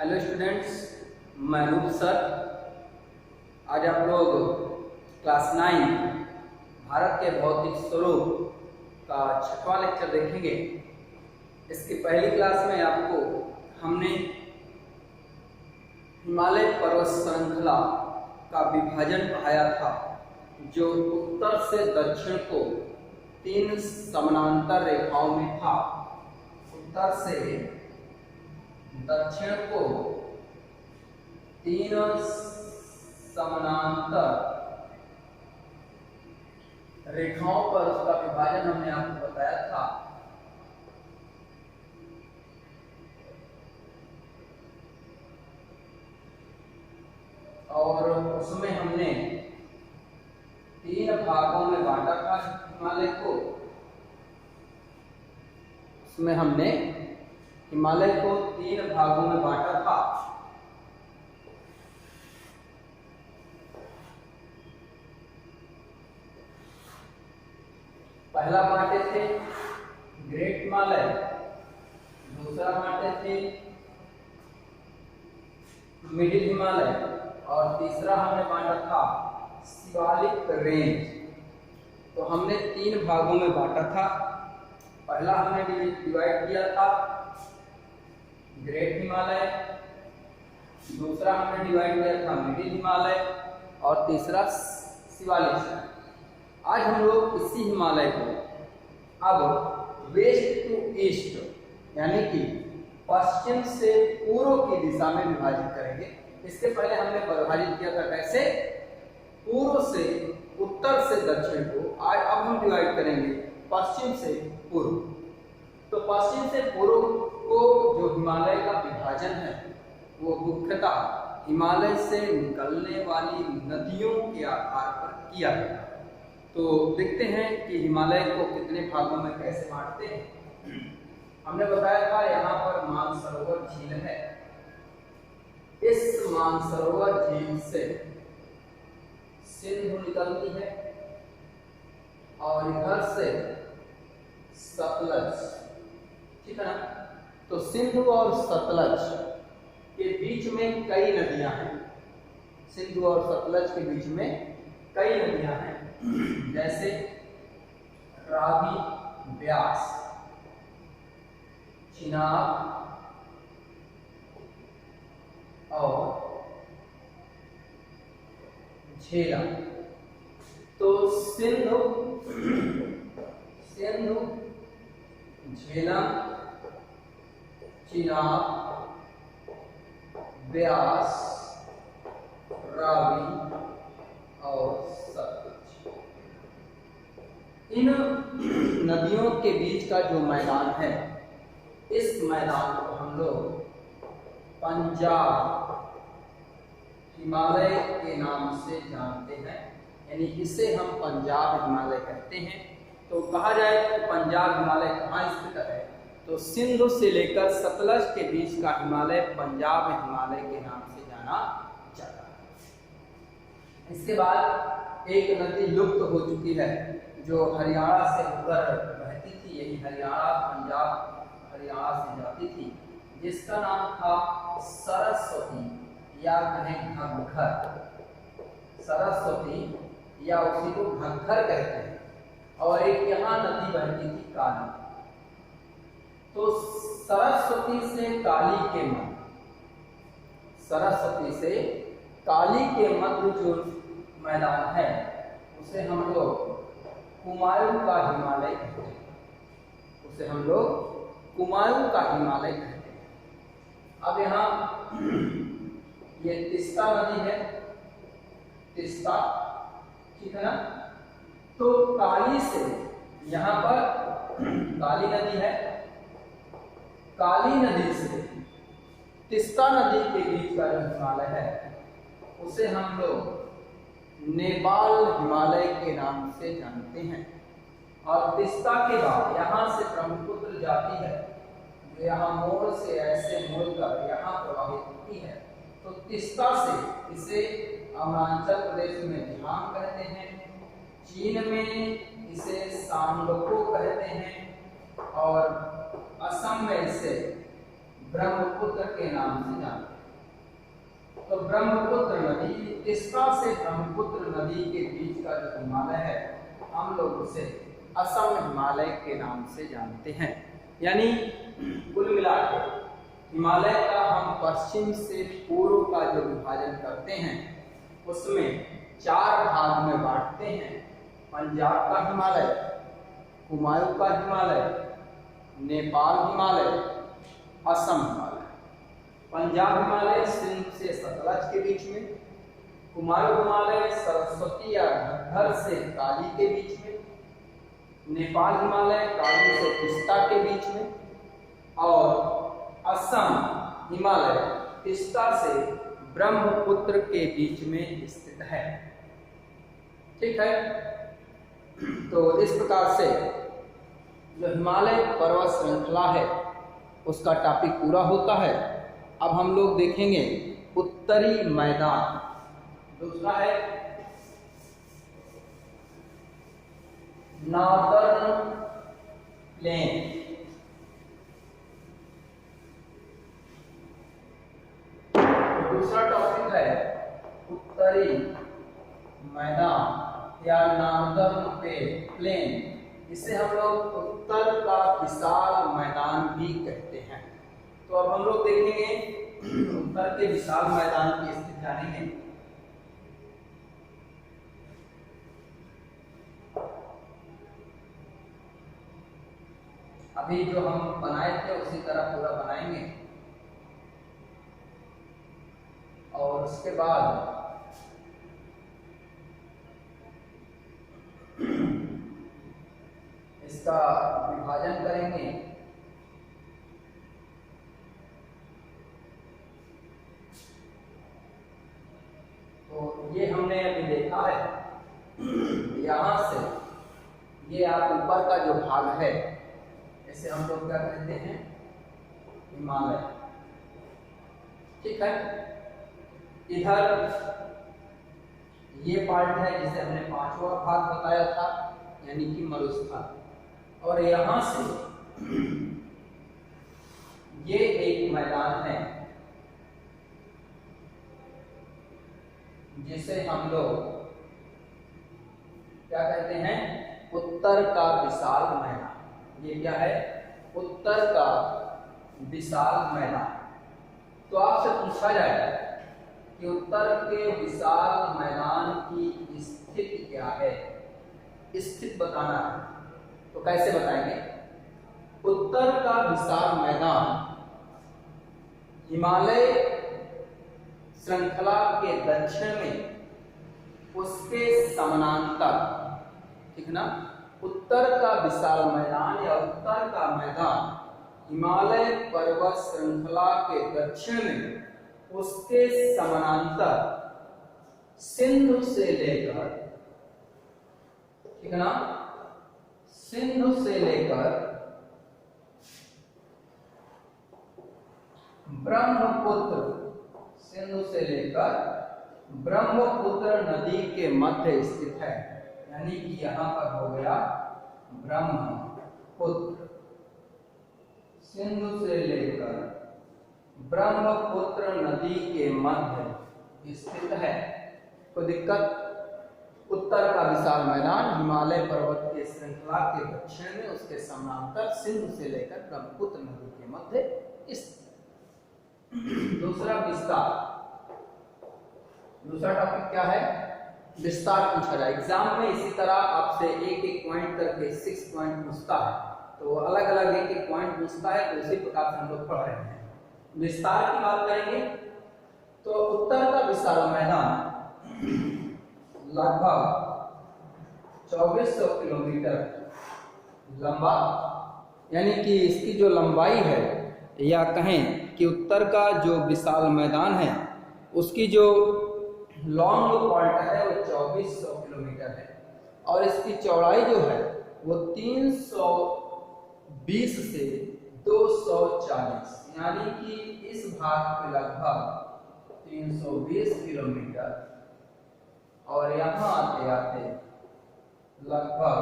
Hello students, मैं रूप sir. आज आप लोग क्लास 9 भारत के भौतिक स्वरूप का 6वां लेक्चर देखेंगे। इसकी पहली क्लास में आपको हमने हिमालय पर्वत श्रृंखला का विभाजन पढ़ाया था, जो उत्तर से दक्षिण को 3 समानांतर रेखाओं में था। उत्तर से दक्षिण को 3 समानांतर रेखाओं पर उसका विभाजन हमने आपको बताया था। और उसमें हमने 3 भागों में बांटा था हिमालय को। उसमें हमने हिमालय को 3 भागों में बांटा था। पहला बांटे थे ग्रेट हिमालय, दूसरा बांटे थे मिडिल हिमालय और तीसरा हमने बांटा था शिवालिक रेंज। तो हमने 3 भागों में बांटा था। पहला हमने डिवाइड किया था ग्रेट हिमालय, दूसरा हमने डिवाइड किया था मिडिल हिमालय और तीसरा शिवालिक। आज हम लोग इसी हिमालय को अब वेस्ट टू ईस्ट यानी कि पश्चिम से पूर्व की दिशा में विभाजित करेंगे। इसके पहले हमने परिभाषित किया था कैसे, पूर्व से उत्तर से दक्षिण को। आज अब हम डिवाइड करेंगे पश्चिम से पूर्व। तो पश्चिम से पूर्व को जो हिमालय का विभाजन है वो मुख्यतः हिमालय से निकलने वाली नदियों के आधार पर किया गया। तो देखते हैं कि हिमालय को कितने भागों में कैसे बांटते हैं। हमने बताया था यहाँ पर मानसरोवर झील है। इस मानसरोवर झील से सिंधु निकलती है और इधर से सतलज, ठीक है ना। तो सिंधु और सतलज के बीच में कई नदियां हैं। सिंधु और सतलज के बीच में कई नदियां हैं, जैसे रावी, ब्यास, चिनाब और झेलम। तो सिंधु, झेलम, चिनाब, ब्यास, रावी और सतलज, इन नदियों के बीच का जो मैदान है, इस मैदान को हम लोग पंजाब हिमालय के नाम से जानते हैं। यानी इसे हम पंजाब हिमालय कहते हैं। तो कहा जाए तो पंजाब हिमालय कहाँ स्थित है, तो सिंधु से लेकर सतलज के बीच का हिमालय पंजाब हिमालय के नाम से जाना जाता है। इसके बाद एक नदी लुप्त हो चुकी है जो हरियाणा से होकर बहती थी। यही हरियाणा, पंजाब हरियाणा से जाती थी, जिसका नाम था सरस्वती या कहें घग्घर। सरस्वती या उसी को घग्घर कहते हैं। और एक यहाँ नदी बहती थी काली। तो सरस्वती से काली के मध्य, सरस्वती से काली के मध्य जो मैदान है उसे हम लोग कुमायूं का हिमालय कहते हैं। उसे हम लोग कुमायूं का हिमालय कहते हैं। अब यहाँ ये तीस्ता नदी है, तीस्ता, ठीक है ना। तो काली से यहाँ पर काली नदी है, काली नदी से तीस्ता नदी के बीच का जो हिमालय है उसे हम लोग नेपाल हिमालय के नाम से जानते हैं। और तीस्ता के बाद यहाँ से ब्रह्मपुत्र जाती है, जो यहाँ मोड़ से ऐसे मोड़कर यहाँ प्रवाहित होती है। तो तीस्ता से इसे अरुणाचल प्रदेश में दिहांग कहते हैं, चीन में इसे सांगपो कहते हैं और असम में इसे ब्रह्मपुत्र के नाम से जानते हैं। तो ब्रह्मपुत्र नदी, तिस्ता से ब्रह्मपुत्र नदी के बीच का जो हिमालय है हम लोग उसे असम हिमालय के नाम से जानते हैं। यानी कुल मिलाकर हिमालय का हम पश्चिम से पूर्व का जो विभाजन करते हैं उसमें 4 भाग में बांटते हैं। पंजाब का हिमालय, कुमायूं का हिमालय, नेपाल हिमालय, असम हिमालय। पंजाब हिमालय सिंध से सतलज के बीच में, कुमायूं हिमालय सरस्वती या घग्गर से काली के बीच में, नेपाल हिमालय काली से तिस्ता के बीच में, और असम हिमालय तिस्ता से ब्रह्मपुत्र के बीच में स्थित है। ठीक है, तो इस प्रकार से जो हिमालय पर्वत श्रृंखला है उसका टॉपिक पूरा होता है। अब हम लोग देखेंगे उत्तरी मैदान। दूसरा है नॉर्दर्न प्लेन। दूसरा टॉपिक है उत्तरी मैदान या नॉर्दर्न प्लेन। इसे हम लोग उत्तर का विशाल मैदान भी कहते हैं। तो अब हम लोग देखेंगे उत्तर के विशाल मैदान की स्थिति जानेंगे। अभी जो हम बनाए थे उसी तरह पूरा बनाएंगे और उसके बाद इसका विभाजन करेंगे। तो ये हमने अभी देखा है, यहां से ये आप ऊपर का जो भाग है इसे हम लोग क्या कहते हैं, हिमालय। ठीक है, इधर ये पार्ट है जिसे हमने 5वां भाग बताया था, यानी कि मरुस्थल। और यहां से ये एक मैदान है जिसे हम लोग क्या कहते हैं, उत्तर का विशाल मैदान। ये क्या है, उत्तर का विशाल मैदान। तो आपसे पूछा जाएगा कि उत्तर के विशाल मैदान की स्थिति क्या है, स्थिति बताना है। तो कैसे बताएंगे, उत्तर का विशाल मैदान हिमालय श्रृंखला के दक्षिण में उसके समानांतर, ठीक ना, उत्तर का विशाल मैदान या उत्तर का मैदान हिमालय पर्वत श्रृंखला के दक्षिण में उसके समानांतर सिंधु से लेकर, ठीक है ना, सिंधु से लेकर ब्रह्मपुत्र, सिंधु से लेकर ब्रह्मपुत्र नदी के मध्य स्थित है। यानी कि यहां पर हो गया ब्रह्मपुत्र, सिंधु से लेकर ब्रह्मपुत्र नदी के मध्य स्थित है। कोई दिक्कत, उत्तर का विशाल मैदान हिमालय पर्वत के श्रृंखला के दक्षिण में उसके समानांतर सिंधु से लेकर ब्रह्मपुत्र नदी के मध्य स्थित। दूसरा विस्तार। दूसरा टॉपिक क्या है, विस्तार पूछा जाए एग्जाम में। इसी तरह आपसे एक एक पॉइंट करके 6 पॉइंट पूछता है, तो अलग अलग एक एक पॉइंट पूछता है, तो उसी प्रकार से हम लोग पढ़ रहे हैं। विस्तार की बात करेंगे तो उत्तर का विशाल मैदान लगभग 2400 किलोमीटर लंबा, यानी कि इसकी जो लंबाई है, या कहें कि उत्तर का जो विशाल मैदान है उसकी जो लॉन्ग पॉइंट है वो 2400 किलोमीटर है, और इसकी चौड़ाई जो है वो 320 से 240, यानी कि इस भाग पे लगभग 320 किलोमीटर और यहाँ आते आते लगभग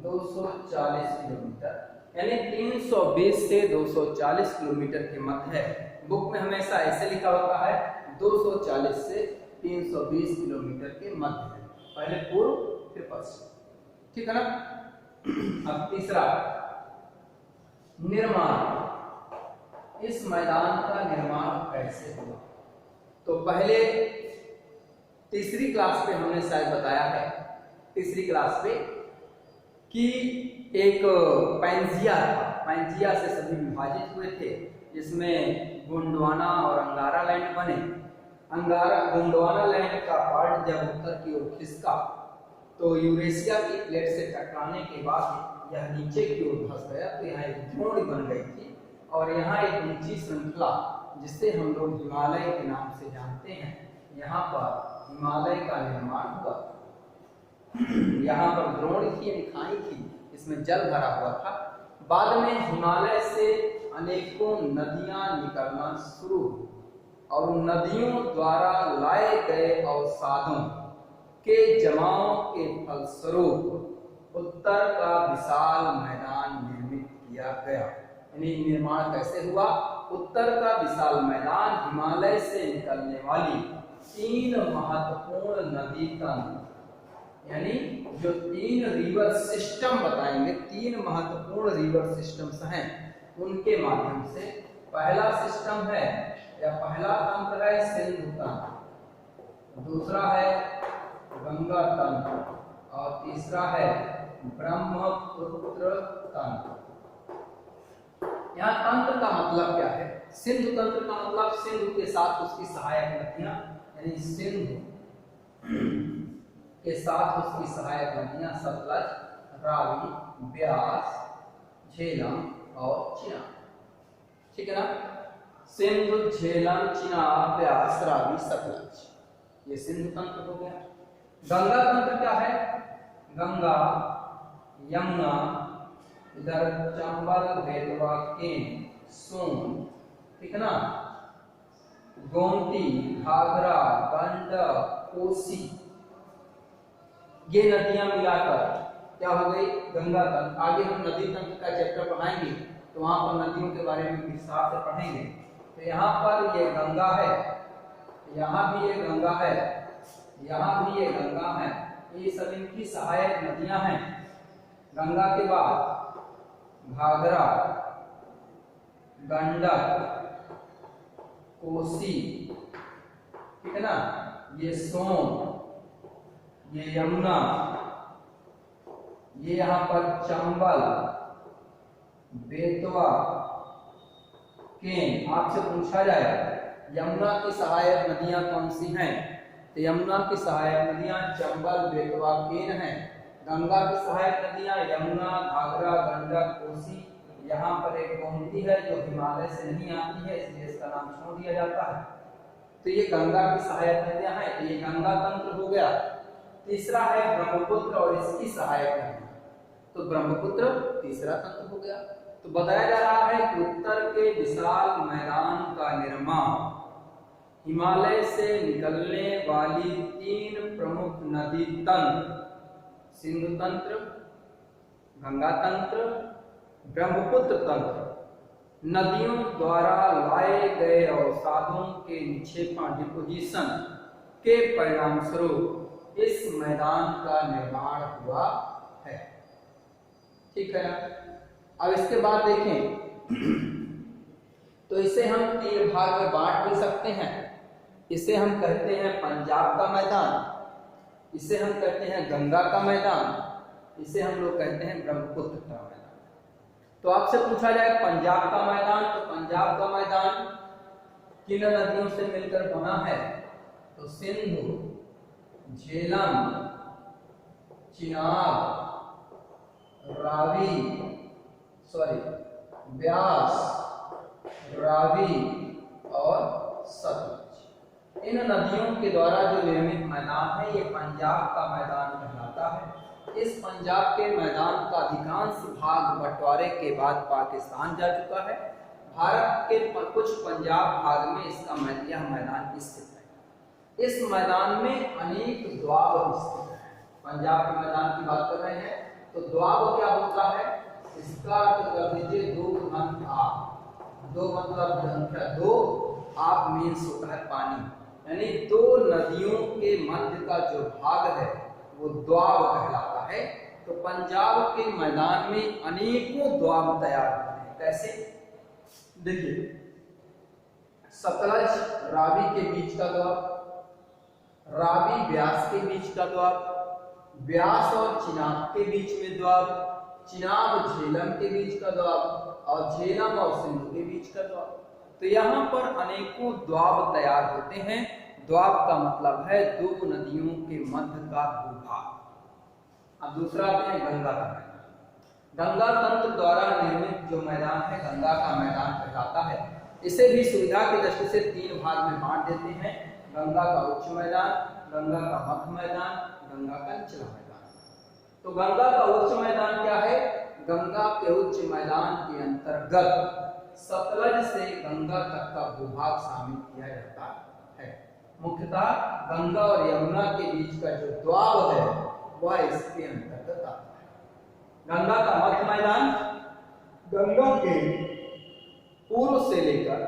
240 किलोमीटर, यानी 320 से 240 किलोमीटर के मध्य बुक में हमेशा ऐसे लिखा होता है 240 से 320 किलोमीटर के मध्य में, पहले पूर्व फिर पश्चिम, ठीक है ना। अब तीसरा, निर्माण। इस मैदान का निर्माण कैसे हुआ? तो पहले तीसरी क्लास पे हमने शायद बताया है, तीसरी क्लास पे, कि एक पैंजिया था, पैंजिया से सभी विभाजित हुए थे, जिसमें गोंडवाना और अंगारा लैंड बने। गोंडवाना लैंड का पार्ट जब उत्तर की ओर खिसका तो यूरेशिया की प्लेट से टकराने के बाद यह नीचे की ओर धंस गया, तो यहाँ एक द्रोणी बन गई थी और यहाँ एक ऊंची श्रृंखला जिसे हम लोग हिमालय के नाम से जानते हैं, यहाँ पर हिमालय का निर्माण हुआ। यहाँ पर द्रोणी थी, खाई थी, इसमें जल भरा हुआ था। बाद में हिमालय से अनेकों नदियां निकलना शुरू हुई और उन नदियों द्वारा लाए गए अवसादों के जमाव के फलस्वरूप उत्तर का विशाल मैदान निर्मित किया गया। यानी निर्माण कैसे हुआ? उत्तर का विशाल मैदान हिमालय से निकलने वाली 3 महत्वपूर्ण नदी तंत्र, यानी जो 3 रिवर सिस्टम बताएंगे, 3 महत्वपूर्ण रिवर सिस्टम्स हैं, उनके माध्यम से। पहला सिस्टम है या पहला तंत्र है सिंधु तंत्र, दूसरा है गंगा तंत्र और तीसरा है ब्रह्मपुत्र तंत्र। यहाँ तंत्र का मतलब क्या है? सिंधु तंत्र का मतलब सिंधु के साथ उसकी सहायक नदियां, यानी सिंधु के साथ उसकी सहायक नदियां सतलज, रावी, ब्यास, झेलम और चिनाब, ठीक है ना। सिंधु, झेलम, चिनाब, ब्यास, रावी, सतलज, ये सिंधु तंत्र हो गया। गंगा तंत्र क्या है? गंगा, यमुना, इधर चंबल, बेतवा, केन, सोन, ठीक है ना, गोमती, घाघरा, गंडक, कोसी, ये नदियां मिलाकर क्या हो गई? गंगा तंत्र। आगे हम नदी तंत्र का चैप्टर पढ़ाएंगे तो वहां पर नदियों के बारे में विस्तार से पढ़ेंगे। तो यहाँ पर ये गंगा है, यहाँ भी ये गंगा है, यहाँ भी ये गंगा है, ये सब इनकी सहायक नदियां हैं। गंगा के बाद घाघरा, गंडक, कोसी, ठीक है ना, ये सोन, ये यमुना, ये यहाँ पर चंबल, बेतवा, केन। आपसे पूछा जाए यमुना की सहायक नदियां कौन सी हैं, तो यमुना की सहायक नदियां चंबल, बेतवा, केन हैं। गंगा की सहायक नदियां यमुना, घाघरा, गंडक, कोसी। यहाँ पर एक गोमती है जो हिमालय से नहीं आती है, इसलिए इसका नाम छोड़ दिया जाता है। तो ये गंगा की सहायक नदियां हैं, तो ये गंगा तंत्र हो गया। तीसरा है ब्रह्मपुत्र और इसकी सहायक नदियां, तो ब्रह्मपुत्र तीसरा तंत्र हो गया। तो बताया जा रहा है कि उत्तर के विशाल मैदान का निर्माण हिमालय से निकलने वाली 3 प्रमुख नदी तंत्र, सिंधु तंत्र, गंगा तंत्र, ब्रह्मपुत्र तंत्र, नदियों द्वारा लाए गए अवसादों के निक्षेपण, डिपोजिशन के परिणाम स्वरूप इस मैदान का निर्माण हुआ है, ठीक है। अब इसके बाद देखें तो इसे हम 3 भाग में बांट भी सकते हैं। इसे हम कहते हैं पंजाब का मैदान, इसे हम कहते हैं गंगा का मैदान, इसे हम लोग कहते हैं ब्रह्मपुत्र का मैदान। तो आपसे पूछा जाए पंजाब का मैदान, तो पंजाब का मैदान किन नदियों से मिलकर बना है, तो सिंधु, झेलम, चिनाब, ब्यास, रावी और सतलज। इन नदियों के द्वारा जो निर्मित मैदान है ये पंजाब का मैदान कहलाता है। इस पंजाब के मैदान का अधिकांश भाग बंटवारे के बाद पाकिस्तान जा चुका है। भारत के कुछ पंजाब भाग में इसका यह मैदान स्थित है। इस मैदान में अनेक द्वाब स्थित है। पंजाब के मैदान की बात कर रहे हैं तो द्वाब क्या होता है, इसका अर्थ कर दीजिए 2 घन आ। दो मतलब संख्या दो, आप मीन्स होता है पानी, यानी दो नदियों के मध्य का जो भाग है वो द्वाब कहलाता है। तो पंजाब के मैदान में अनेकों द्वाब तैयार होते हैं। कैसे? देखिए, सतलज रावी के बीच का द्वाब, रावी ब्यास के बीच का द्वाब, ब्यास और चिनाब के बीच में द्वाब, चिनाब झेलम के बीच का द्वाब और झेलम और सिंधु के बीच का द्वाब। तो यहाँ पर अनेकों द्वाब तैयार होते हैं। द्वाब का मतलब है दो नदियों के मध्य का भूभाग। अब दूसरा आते हैं गंगा का मैदान। गंगा तंत्र द्वारा निर्मित जो मैदान है गंगा का मैदान कहलाता है। इसे भी सुविधा की दृष्टि से तीन भाग में बांट देते हैं: गंगा का उच्च मैदान, गंगा का मध्य मैदान, गंगा का निचला मैदान। तो गंगा का उच्च मैदान क्या है? गंगा के उच्च मैदान के अंतर्गत सतलज से गंगा तक का भूभाग शामिल किया जाता है। मुख्यतः गंगा और यमुना के बीच का जो द्वाब है वह इसके अंतर्गत आता है। गंगा का मध्य मैदान गंगा के पूर्व से लेकर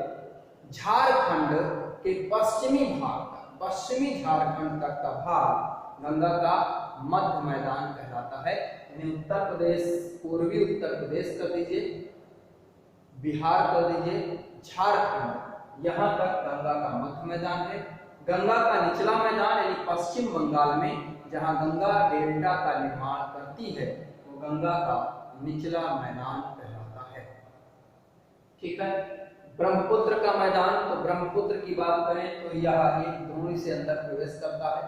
झारखंड के पश्चिमी भाग तक, पश्चिमी झारखंड तक का भाग गंगा का मध्य मैदान कहलाता है। यानी उत्तर प्रदेश, पूर्वी उत्तर प्रदेश कर दीजिए, बिहार कर दीजिए, झारखंड, यहाँ तक गंगा का मध्य मैदान है। गंगा का निचला मैदान यानी पश्चिम बंगाल में जहाँ गंगा डेल्टा का निर्माण करती है वो गंगा का निचला मैदान कहलाता है। ठीक है। ब्रह्मपुत्र का मैदान, तो ब्रह्मपुत्र की बात करें तो यह एक द्रोणी से अंदर प्रवेश करता है।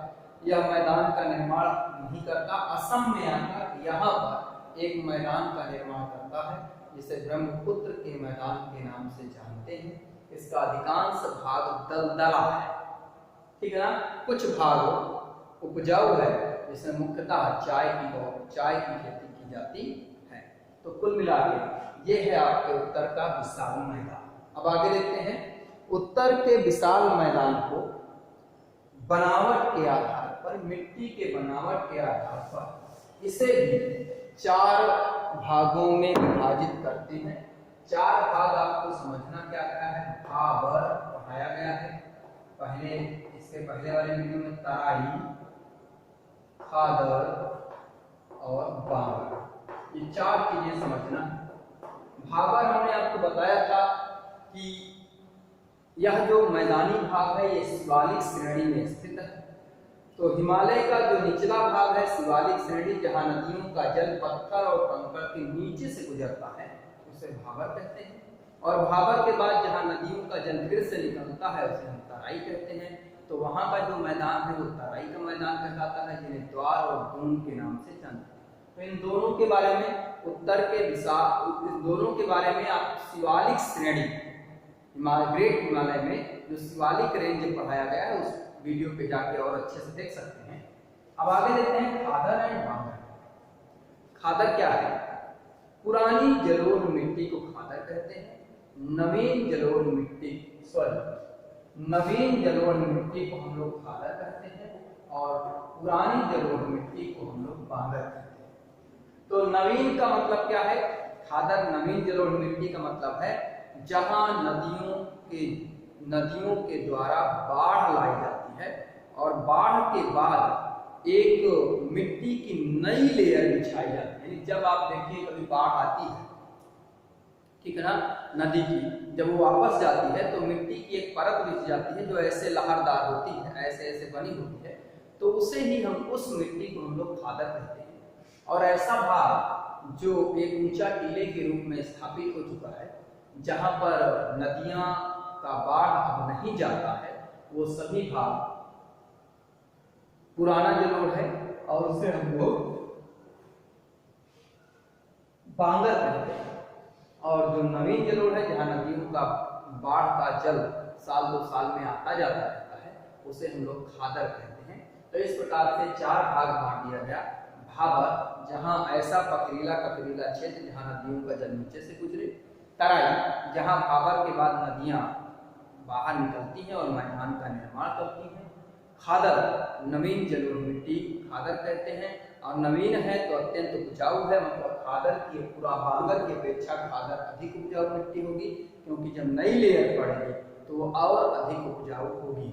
यह मैदान का निर्माण नहीं करता, असम में आकर यहाँ पर एक मैदान का निर्माण करता है जिसे ब्रह्मपुत्र के मैदान के नाम से जानते हैं। इसका अधिकांश भाग दलदला है, ठीक है ना। कुछ भाग उपजाऊ है जिसमें मुख्यतः चाय की खेती की जाती है। तो कुल मिलाकर ये है आपके उत्तर का विशाल मैदान। अब आगे देखते हैं, उत्तर के विशाल मैदान को बनावट के आधार पर, मिट्टी के बनावट के आधार पर इसे भी चार भागों में विभाजित करते हैं। चार भाग आपको समझना क्या क्या है, भाबर पढ़ाया गया है पहले, इसके पहले वाले वीडियो में तराई, खादर और बाबर, ये चार चीजें समझना है। भाबर हमने आपको बताया था कि यह जो मैदानी भाग है ये शिवालिक श्रेणी में स्थित है। तो हिमालय का जो निचला भाग है शिवालिक श्रेणी, जहाँ नदियों का जल पत्थर और कंकड़ के नीचे से गुजरता है, उसे भाबर कहते हैं। और भाबर के बाद जहाँ नदियों का जल फिर से निकलता है उसे हम तराई कहते हैं। तो वहाँ का जो मैदान है वो तराई का मैदान कहलाता है, जिन्हें द्वार और दून के नाम से जानते हैं। तो इन दोनों के बारे में उत्तर के विशाल, इन दोनों के बारे में आप शिवालिक श्रेणी, ग्रेट हिमालय में जो शिवालिक रेंज पढ़ाया गया है उस वीडियो पे जाके और अच्छे से देख सकते हैं। अब आगे देखते हैं खादर एंड बांगर। खादर क्या है? पुरानी जलोढ़ मिट्टी को खादर कहते हैं। नवीन जलोढ़ मिट्टी, नवीन जलोढ़ मिट्टी को हम लोग खादर कहते हैं और पुरानी जलोढ़ मिट्टी को हम लोग बांगर कहते हैं। तो नवीन का मतलब क्या है? खादर नवीन जलोढ़ मिट्टी का मतलब है जहां नदियों के द्वारा बाढ़ लाई जाती है और बाढ़ के बाद एक मिट्टी की नई लेयर बिछाई जाती है। जब आप देखिए कभी बाढ़ आती है, ठीक है ना, नदी की जब वो वापस जाती है तो मिट्टी की एक परत बिछ जाती है जो ऐसे लहरदार होती है, ऐसे ऐसे बनी होती है, तो उसे ही हम, उस मिट्टी को हम लोग खादर कहते हैं। और ऐसा भाग जो एक ऊंचा टीले के रूप में स्थापित हो चुका है, जहां पर नदियां का बाढ़ अब नहीं जाता है, वो सभी भाग पुराना जलोढ़ है और उसे हम लोग बांगर कहते हैं। और जो नवीन जलोढ़ है जहां नदियों का बाढ़ का जल साल दो साल में आता जाता रहता है, उसे हम लोग खादर कहते हैं। तो इस प्रकार से चार भाग बांट दिया गया। भाबर, जहां ऐसा पथरीला कथरीला क्षेत्र जहां नदियों का जल नीचे से गुजरे। तराई, जहां भाबर के बाद नदियां बाहर निकलती हैं और मैदान का निर्माण करती हैं। खादर, नवीन जलोढ़ मिट्टी खादर कहते हैं। और नवीन है तो अत्यंत उपजाऊ है, मतलब खादर की पूरा बांगर की अपेक्षा खादर अधिक उपजाऊ मिट्टी होगी, क्योंकि जब नई लेयर पड़ेगी तो वो और अधिक उपजाऊ होगी।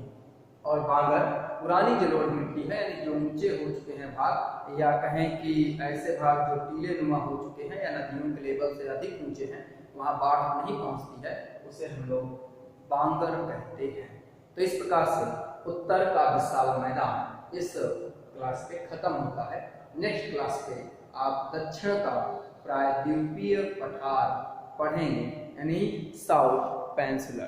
और बांगर पुरानी जलोढ़ मिट्टी है, यानी जो ऊंचे हो चुके हैं भाग, या कहें कि ऐसे भाग जो टीले नुमा हो चुके हैं या नदियों के लेवल से अधिक ऊंचे हैं, वहाँ बाढ़ नहीं पहुँचती है, उसे हम लोग बांगर कहते हैं। तो इस प्रकार से उत्तर का विशाल मैदान इस क्लास पे खत्म होता है। नेक्स्ट क्लास पे आप दक्षिण का प्रायद्वीपीय पठार पढ़ेंगे, यानी साउथ पेनिनसुला।